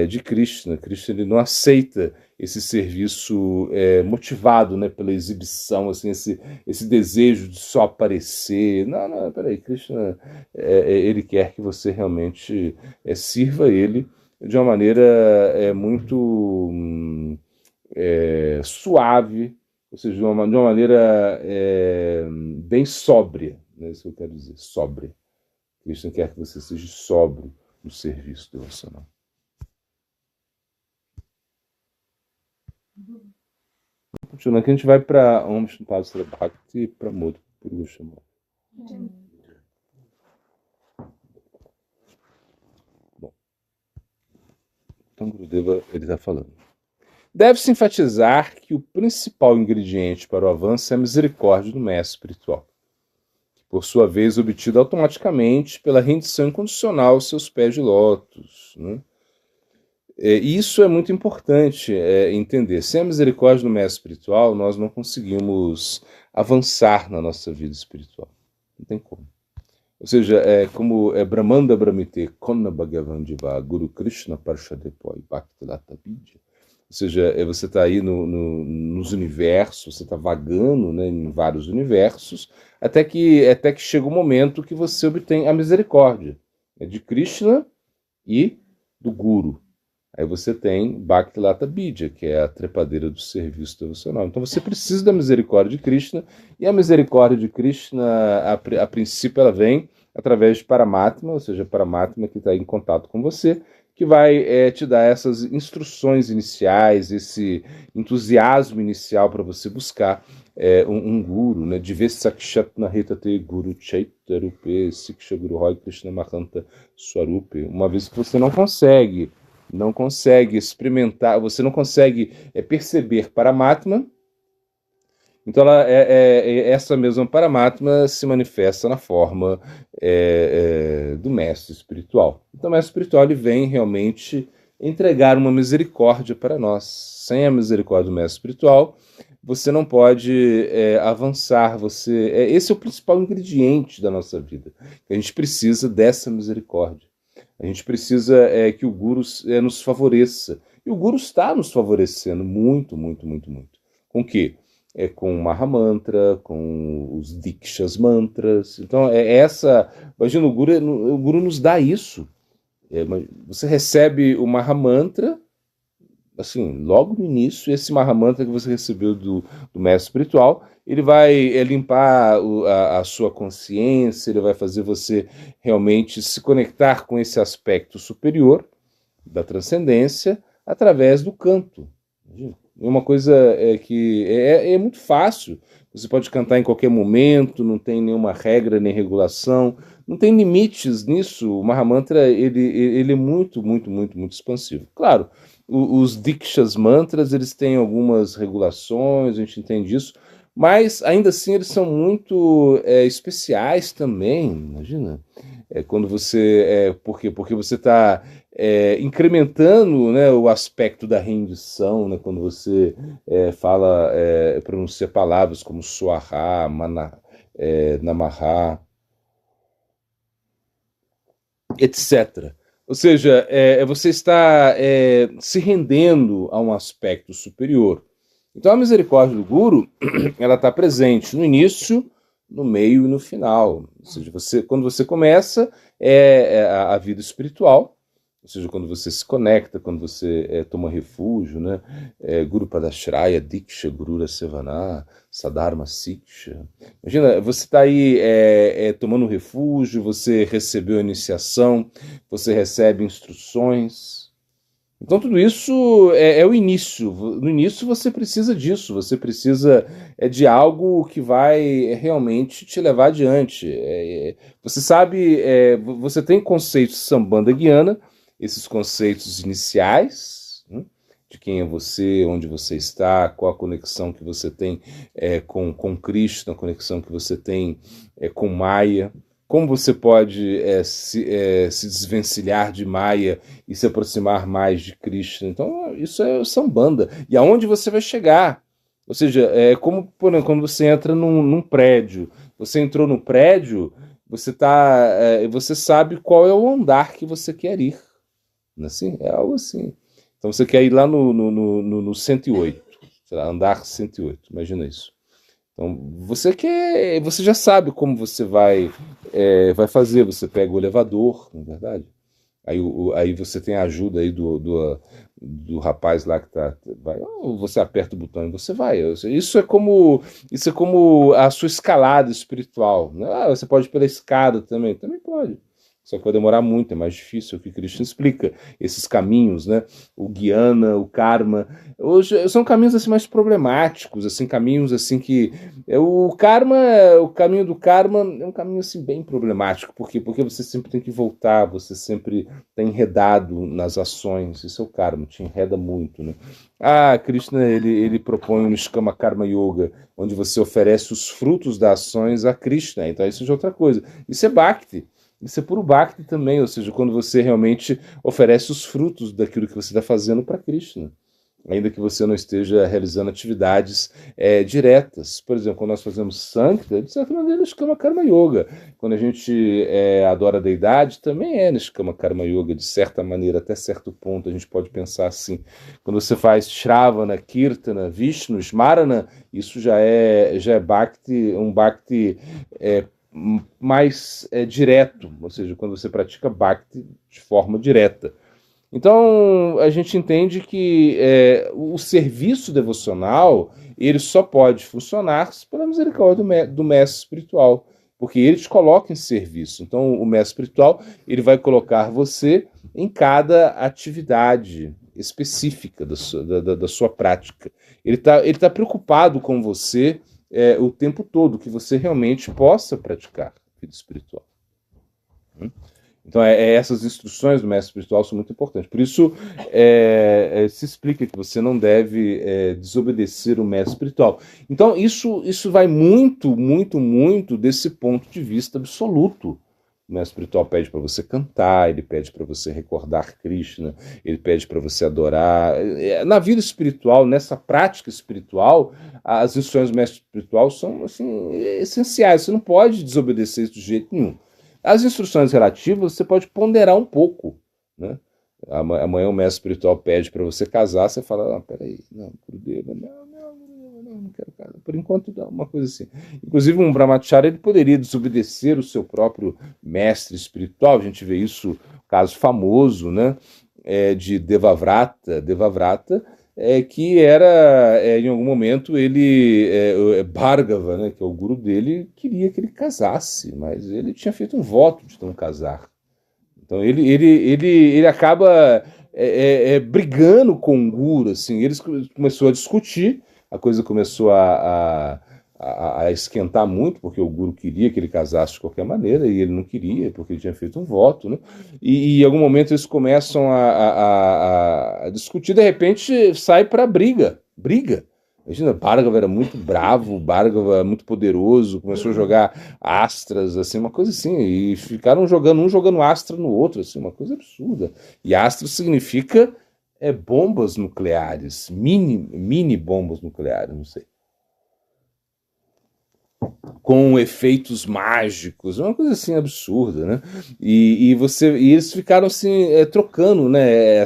de Krishna. Krishna ele não aceita esse serviço motivado, né, pela exibição, assim, esse desejo de só aparecer. Não, peraí, Krishna, ele quer que você realmente sirva ele de uma maneira muito suave, ou seja, de uma maneira bem sóbria, né, isso que eu quero dizer, sóbria. Krishna quer que você seja sóbrio no serviço devocional. Continuando, que a gente vai para Om Shantastra Bhakti e para Modo Purusha. Bom, então Gurudeva ele está falando. Deve-se enfatizar que o principal ingrediente para o avanço é a misericórdia do mestre espiritual, que por sua vez é obtida automaticamente pela rendição incondicional aos seus pés de lótus, né? Isso é muito importante entender. Sem a misericórdia do mestre espiritual, nós não conseguimos avançar na nossa vida espiritual. Não tem como. Ou seja, como Brahmanda Brahmite Konna Bhagavan Diva Guru Krishna Parshadepoi Bhakti Lata Vidya. Ou seja, você está aí nos universos, você está vagando, né, em vários universos, até que chega o momento que você obtém a misericórdia de Krishna e do Guru. Aí você tem Bhakti Lata Vidya, que é a trepadeira do serviço devocional. Então você precisa da misericórdia de Krishna, e a misericórdia de Krishna, a princípio, ela vem através de Paramatma, ou seja, Paramatma que está em contato com você, que vai te dar essas instruções iniciais, esse entusiasmo inicial para você buscar um guru, né? Divesakshatna Hitate Guru Chaitarupe Siksha Guru Hoy Krishna Mahanta Swarupe. Uma vez que você não consegue experimentar, você não consegue perceber Paramatma, então essa mesma Paramatma se manifesta na forma do mestre espiritual. Então o mestre espiritual ele vem realmente entregar uma misericórdia para nós. Sem a misericórdia do mestre espiritual, você não pode avançar. Esse é o principal ingrediente da nossa vida. A gente precisa dessa misericórdia. A gente precisa que o Guru nos favoreça. E o Guru está nos favorecendo muito, muito, muito, muito. Com o quê? Com o Mahamantra, com os Dikshas Mantras. Então, imagina, o Guru nos dá isso. Você recebe o Mahamantra, assim, logo no início, esse Mahamantra que você recebeu do mestre espiritual, ele vai limpar a sua consciência, ele vai fazer você realmente se conectar com esse aspecto superior da transcendência através do canto. É uma coisa que é muito fácil. Você pode cantar em qualquer momento, não tem nenhuma regra nem regulação, não tem limites nisso. O Mahamantra ele é muito, muito, muito, muito expansivo. Claro, os Dikshas Mantras eles têm algumas regulações, a gente entende isso, mas ainda assim eles são muito especiais também. Imagina, quando você por quê? Porque você está incrementando, né, o aspecto da rendição, né, quando você pronuncia palavras como Swaha, Namaha, etc. Ou seja, você está se rendendo a um aspecto superior. Então a misericórdia do Guru ela está presente no início, no meio e no final. Ou seja, quando você começa a vida espiritual, ou seja, quando você se conecta, quando você toma refúgio, né? Guru Padashraya, Diksha, Gurura Sevana, Sadharma Siksha. Imagina, você está aí tomando refúgio, você recebeu a iniciação, você recebe instruções. Então tudo isso é o início. No início você precisa disso, você precisa de algo que vai realmente te levar adiante. Você sabe, você tem conceitos Sambandha Guiana, esses conceitos iniciais, né, de quem é você, onde você está, qual a conexão que você tem com Krishna, a conexão que você tem com Maya, como você pode se desvencilhar de Maya e se aproximar mais de Krishna. Então isso é o Sambandha. E aonde você vai chegar? Ou seja, como quando você entra num prédio. Você entrou no prédio, você sabe qual é o andar que você quer ir. Não é assim? É algo assim. Então você quer ir lá no 108, sei lá, andar 108, imagina isso. Então você já sabe como você vai fazer, você pega o elevador, não é verdade? Aí você tem a ajuda aí do rapaz lá que ou você aperta o botão e você vai. Isso é como a sua escalada espiritual, né? Você pode ir pela escada também pode. Só que vai demorar muito, é mais difícil, é o que Cristo explica. Esses caminhos, né? O Guiana, o Karma. Hoje são caminhos assim mais problemáticos, assim, caminhos assim que. O karma, o caminho do karma é um caminho assim bem problemático. Por quê? Porque você sempre tem que voltar, você sempre está enredado nas ações. Isso é o karma, te enreda muito, né? Krishna, ele propõe um Niskama Karma Yoga, onde você oferece os frutos das ações a Krishna. Então isso é outra coisa. Isso é Bhakti. Isso é puro Bhakti também, ou seja, quando você realmente oferece os frutos daquilo que você está fazendo para Krishna. Ainda que você não esteja realizando atividades diretas. Por exemplo, quando nós fazemos Sankta, de certa maneira, Niskama Karma Yoga. Quando a gente adora a deidade, também é Niskama Karma Yoga, de certa maneira, até certo ponto, a gente pode pensar assim. Quando você faz Shravana, Kirtana, Vishnu, Smarana, isso já é Bhakti, um Bhakti mais direto, ou seja, quando você pratica Bhakti de forma direta. Então, a gente entende que o serviço devocional ele só pode funcionar pela misericórdia do mestre espiritual, porque ele te coloca em serviço. Então, o mestre espiritual ele vai colocar você em cada atividade específica da sua prática. Ele tá preocupado com você o tempo todo, que você realmente possa praticar vida espiritual. Então, essas instruções do mestre espiritual são muito importantes. Por isso, se explica que você não deve desobedecer o mestre espiritual. Então, isso vai muito, muito, muito desse ponto de vista absoluto. O mestre espiritual pede para você cantar, ele pede para você recordar Krishna, ele pede para você adorar. Na vida espiritual, nessa prática espiritual, as instruções do mestre espiritual são assim, essenciais. Você não pode desobedecer isso de jeito nenhum. As instruções relativas você pode ponderar um pouco, né? Amanhã o mestre espiritual pede para você casar, você fala, peraí, não, Gurudeva, não quero casar. Por enquanto, não, uma coisa assim. Inclusive, um brahmachari ele poderia desobedecer o seu próprio mestre espiritual. A gente vê isso, caso famoso, né? De Devavrata. Devavrata que era, em algum momento, Bhargava, né, que é o guru dele, queria que ele casasse, mas ele tinha feito um voto de não casar. Então ele acaba brigando com o guru, assim, eles começou a discutir, a coisa começou a esquentar muito, porque o guru queria que ele casasse de qualquer maneira, e ele não queria, porque ele tinha feito um voto, né? E em algum momento eles começam a discutir, de repente sai para briga. Imagina, Bhargava era muito bravo, Bhargava muito poderoso, começou a jogar astras, assim, uma coisa assim, e ficaram um jogando astra no outro, assim, uma coisa absurda. E astra significa bombas nucleares, mini bombas nucleares, não sei, com efeitos mágicos, uma coisa assim absurda, né? E eles ficaram assim trocando, né?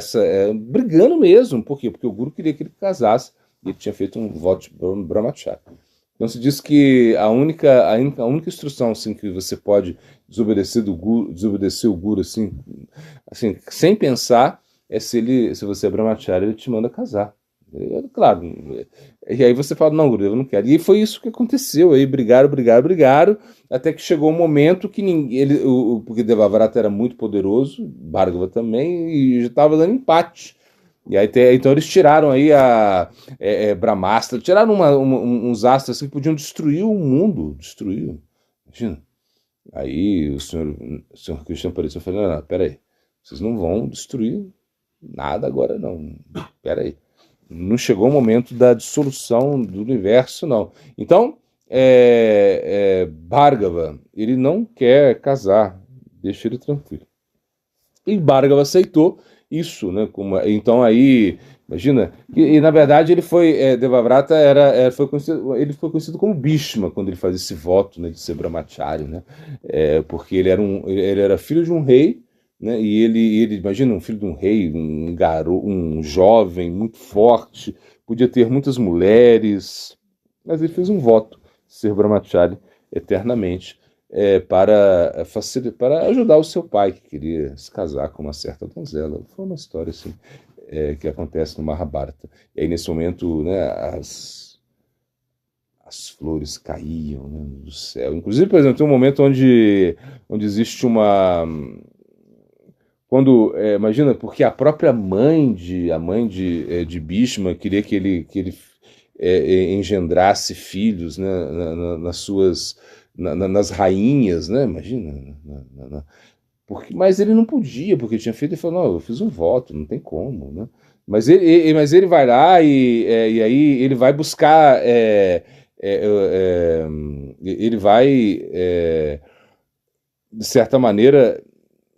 Brigando mesmo, por quê? Porque o guru queria que ele casasse e ele tinha feito um voto de brahmacharya. Então se diz que a única instrução assim que você pode desobedecer o guru assim sem pensar se você é brahmacharya, ele te manda casar. Claro. E aí você fala, não, Gurudeva, eu não quero. E foi isso que aconteceu. Aí brigaram, até que chegou um momento que porque Devavrata era muito poderoso, Bhargava também, e já estava dando empate. E aí, então eles tiraram aí Brahmastra, tiraram uns astros que podiam destruir o mundo. Destruir. Imagina. Aí o senhor Krishna apareceu e falou, não, peraí, vocês não vão destruir nada agora não. Peraí. Não chegou o momento da dissolução do universo, não. Então, Bhargava, ele não quer casar, deixa ele tranquilo. E Bhargava aceitou isso, né? Então aí, imagina, e na verdade ele foi, Devavrata ele foi conhecido como Bhishma quando ele faz esse voto, né, de ser brahmachari, né? Porque ele era filho de um rei, né? E ele, imagina, um filho de um rei, um jovem muito forte, podia ter muitas mulheres, mas ele fez um voto, ser Brahmachari eternamente, para ajudar o seu pai, que queria se casar com uma certa donzela. Foi uma história assim, que acontece no Mahabharata. E aí, nesse momento, né, as flores caíam, né, do céu. Inclusive, por exemplo, tem um momento onde existe uma. Quando, imagina, porque a própria mãe de Bhishma queria que ele engendrasse filhos, né, nas suas, nas rainhas, né, imagina, mas ele não podia, porque tinha feito, ele falou, não, eu fiz um voto, não tem como, né? Mas ele vai lá e aí ele vai buscar, ele vai, de certa maneira,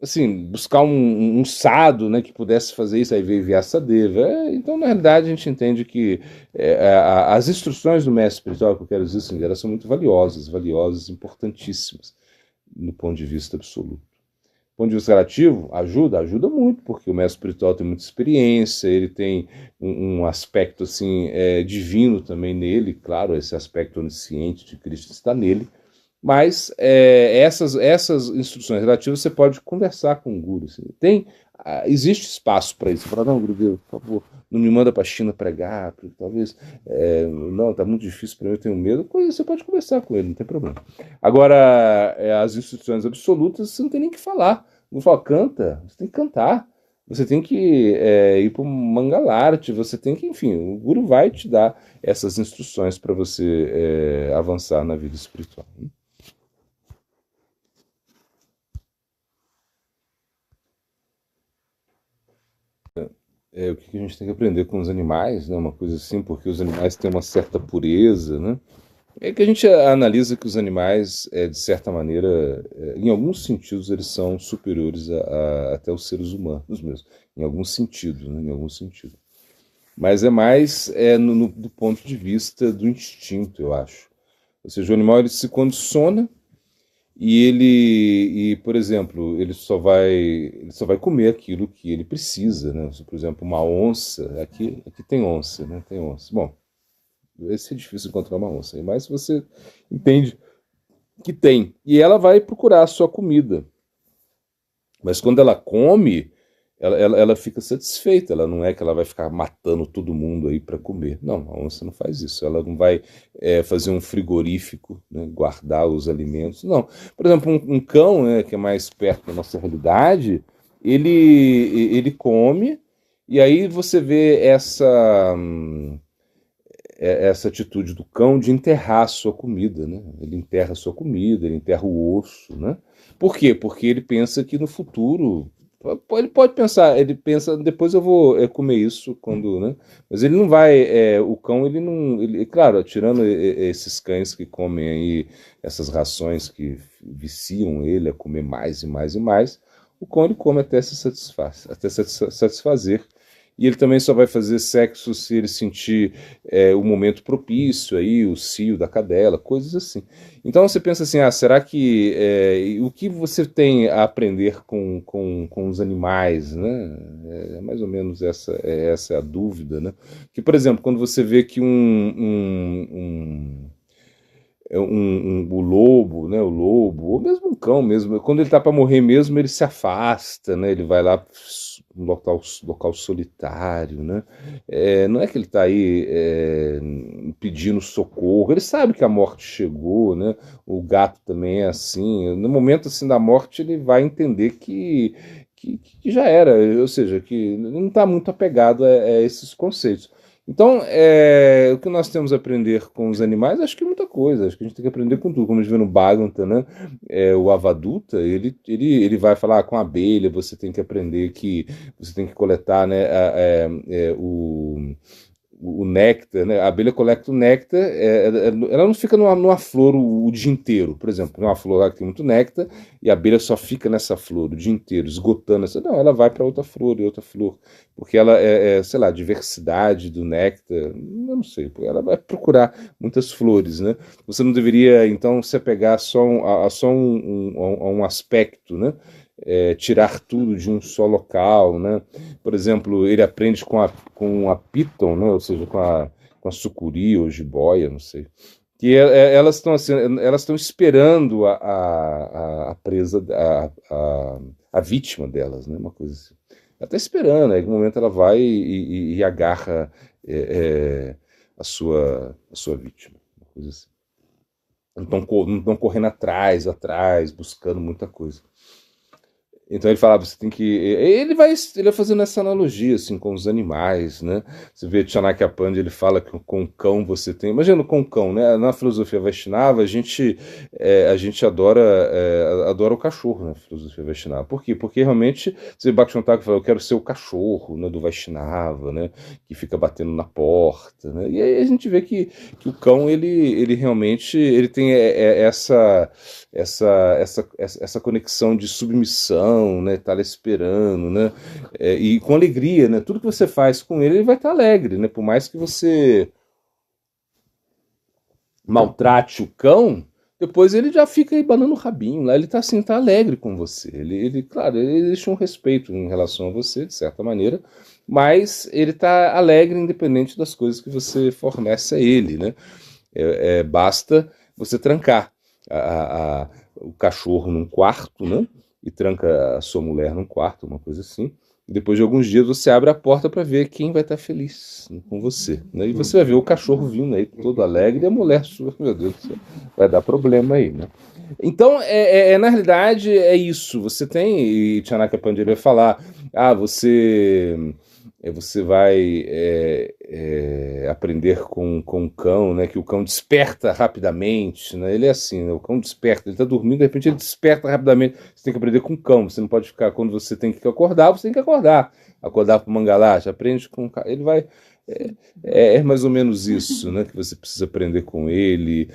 assim, buscar um sado, né, que pudesse fazer isso, aí veio Vyasadeva. Então, na realidade, a gente entende que as instruções do mestre espiritual, que eu quero dizer assim, elas são muito valiosas, importantíssimas, no ponto de vista absoluto. Do ponto de vista relativo, ajuda muito, porque o mestre espiritual tem muita experiência, ele tem um aspecto assim, divino também nele, claro, esse aspecto onisciente de Cristo está nele, mas essas instruções relativas você pode conversar com o guru. Assim. Existe espaço para isso. Você fala, não, Gurudev, por favor, não me manda para a China pregar, porque talvez, não, está muito difícil para mim, eu tenho medo. Você pode conversar com ele, não tem problema. Agora, as instruções absolutas, você não tem nem que falar. Não fala, canta, você tem que cantar. Você tem que ir para o Mangalarti, você tem que, enfim, o Guru vai te dar essas instruções para você avançar na vida espiritual. O que a gente tem que aprender com os animais, né? Uma coisa assim, porque os animais têm uma certa pureza, né? É que a gente analisa que os animais, de certa maneira, em alguns sentidos, eles são superiores até os seres humanos mesmo. Em algum sentido, né? Em algum sentido. Mas é mais do ponto de vista do instinto, eu acho. Ou seja, o animal ele se condiciona por exemplo, ele só vai comer aquilo que ele precisa, né? Por exemplo, uma onça, aqui tem onça, né? Tem onça. Bom, vai ser difícil encontrar uma onça, mas você entende que tem. E ela vai procurar a sua comida. Mas quando ela come, ela fica satisfeita. Ela não é que ela vai ficar matando todo mundo aí para comer. Não, a onça não faz isso. Ela não vai fazer um frigorífico, né, guardar os alimentos. Não. Por exemplo, um cão, né, que é mais perto da nossa realidade, ele come e aí você vê essa atitude do cão de enterrar a sua comida, né? Ele enterra a sua comida, ele enterra o osso, né? Por quê? Porque ele pensa que no futuro ele pode pensar, ele pensa, depois eu vou comer isso quando, né? Mas ele não vai, o cão ele não, claro, tirando esses cães que comem aí essas rações que viciam ele a comer mais e mais e mais, o cão ele come até se satisfazer. E ele também só vai fazer sexo se ele sentir o momento propício, aí, o cio da cadela, coisas assim. Então você pensa assim, será que o que você tem a aprender com os animais, né? Mais ou menos essa é a dúvida, né? Que, por exemplo, quando você vê que o lobo, né, o lobo, ou mesmo um cão mesmo, quando ele está para morrer mesmo, ele se afasta, né, ele vai lá um local solitário, né, não é que ele está aí pedindo socorro, ele sabe que a morte chegou, né, o gato também é assim, no momento assim da morte ele vai entender que já era, ou seja, que não está muito apegado a esses conceitos. Então, o que nós temos a aprender com os animais, acho que é muita coisa. Acho que a gente tem que aprender com tudo. Como a gente vê no Bhagavata, né? O Avaduta, ele vai falar com a abelha, você tem que aprender que você tem que coletar, né, o néctar, né? A abelha coleta o néctar, ela não fica numa flor o dia inteiro. Por exemplo, uma flor lá que tem muito néctar e a abelha só fica nessa flor o dia inteiro, esgotando essa. Não, ela vai para outra flor e outra flor, porque ela sei lá, a diversidade do néctar, eu não sei, porque ela vai procurar muitas flores, né? Você não deveria, então, se apegar só a um aspecto, né? tirar tudo de um só local, né? Por exemplo, ele aprende com a Piton, né? Ou seja, com a sucuri ou jiboia, não sei. Que elas estão assim, elas estão esperando a presa, a vítima delas, né? Uma coisa assim. Ela está esperando, aí em algum momento ela vai e agarra a sua vítima, uma coisa assim. Não estão correndo atrás, buscando muita coisa. Então ele fala, você tem que. Ele vai fazendo essa analogia assim, com os animais, né? Você vê Chanakya Pandya, ele fala que com o cão você tem. Imagina com o cão, né? Na filosofia Vaishnava, a gente adora o cachorro na filosofia Vaishnava. Por quê? Porque realmente, você Bhaktivinoda Thakur fala, eu quero ser o cachorro, né, do Vaishnava, né? Que fica batendo na porta, né? E aí a gente vê que o cão, ele realmente ele tem essa conexão de submissão, né? Tá lá esperando, né? E com alegria, né? Tudo que você faz com ele vai estar alegre, né? Por mais que você maltrate o cão, depois ele já fica aí banando o rabinho, lá ele tá assim, tá alegre com você. Claro, ele deixa um respeito em relação a você, de certa maneira, mas ele tá alegre independente das coisas que você fornece a ele, né? Basta você trancar o cachorro num quarto, né? E tranca a sua mulher num quarto, uma coisa assim. E depois de alguns dias você abre a porta para ver quem vai estar feliz, né, com você, né? E você vai ver o cachorro vindo aí todo alegre e a mulher sua, meu Deus do céu, vai dar problema aí, né? Então, na realidade, é isso. Você tem, e Chanakya Pandya vai falar, você vai aprender com o cão, né? Que o cão desperta rapidamente, né? Ele é assim, né? O cão desperta, ele está dormindo, de repente ele desperta rapidamente. Você tem que aprender com o cão, você não pode ficar, quando você tem que acordar, você tem que acordar. Acordar para o Mangalá, já aprende com o cão, ele vai... É mais ou menos isso, né? Que você precisa aprender com ele.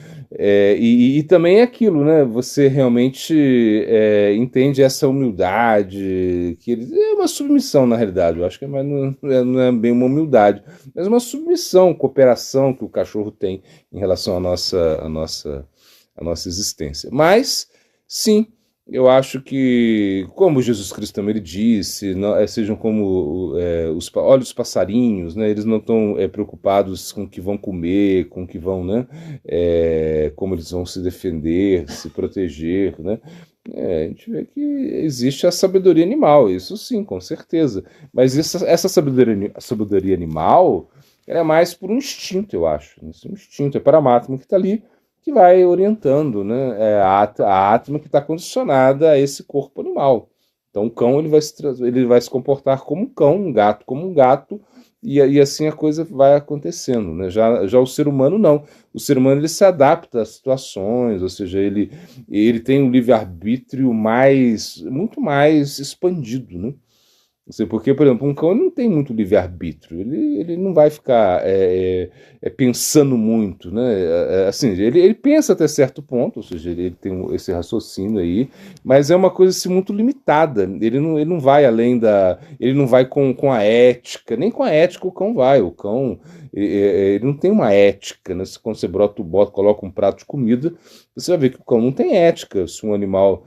E também é aquilo, né? Você realmente entende essa humildade, que ele é uma submissão, na realidade. Eu acho que não é bem uma humildade, mas uma submissão, cooperação que o cachorro tem em relação à nossa existência. Mas, sim, eu acho que, como Jesus Cristo também ele disse, sejam como olha os passarinhos, né? Eles não estão preocupados com o que vão comer, com o que vão, né? Como eles vão se defender, se proteger, né? A gente vê que existe a sabedoria animal, isso sim, com certeza. Mas essa sabedoria animal ela é mais por um instinto, eu acho. Esse instinto, é Paramatma que está ali, que vai orientando, né? A atma que está condicionada a esse corpo animal. Então o cão ele vai se comportar como um cão, um gato como um gato, e assim a coisa vai acontecendo, né? Já o ser humano não. O ser humano ele se adapta às situações, ou seja, ele tem um livre-arbítrio muito mais expandido, né? Porque, por exemplo, um cão ele não tem muito livre-arbítrio, ele não vai ficar pensando muito, né? Assim, ele pensa até certo ponto, ou seja, ele tem esse raciocínio aí, mas é uma coisa assim, muito limitada. Ele não vai além ele não vai com a ética, nem com a ética o cão vai. O cão ele não tem uma ética, né? Quando você coloca um prato de comida, você vai ver que o cão não tem ética. Se um animal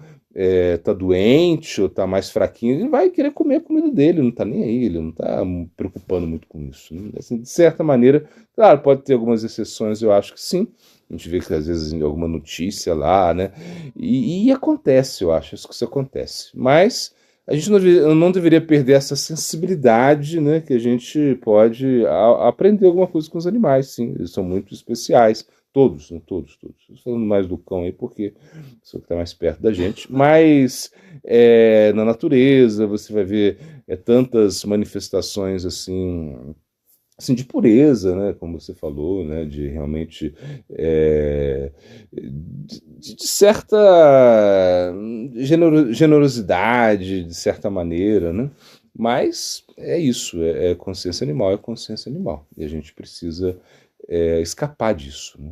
tá doente ou tá mais fraquinho, ele vai querer comer a comida dele, não tá nem aí, ele não tá preocupando muito com isso, né? Assim, de certa maneira, claro, pode ter algumas exceções, eu acho que sim. A gente vê que às vezes em alguma notícia lá, né? E acontece, eu acho, isso acontece. Mas a gente não deveria perder essa sensibilidade, né? Que a gente pode aprender alguma coisa com os animais, sim. Eles são muito especiais. Todos, né? Todos. Estou falando mais do cão aí porque só que está mais perto da gente. Mas na natureza você vai ver tantas manifestações assim de pureza, né? Como você falou, né? De realmente de certa generosidade, de certa maneira, né? Mas é isso, consciência animal, é consciência animal. E a gente precisa escapar disso, né?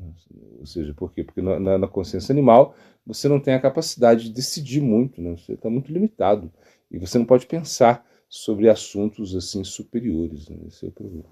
Ou seja, por quê? Porque na consciência animal você não tem a capacidade de decidir muito, né? Você está muito limitado. E você não pode pensar sobre assuntos assim superiores, né? Esse é o problema.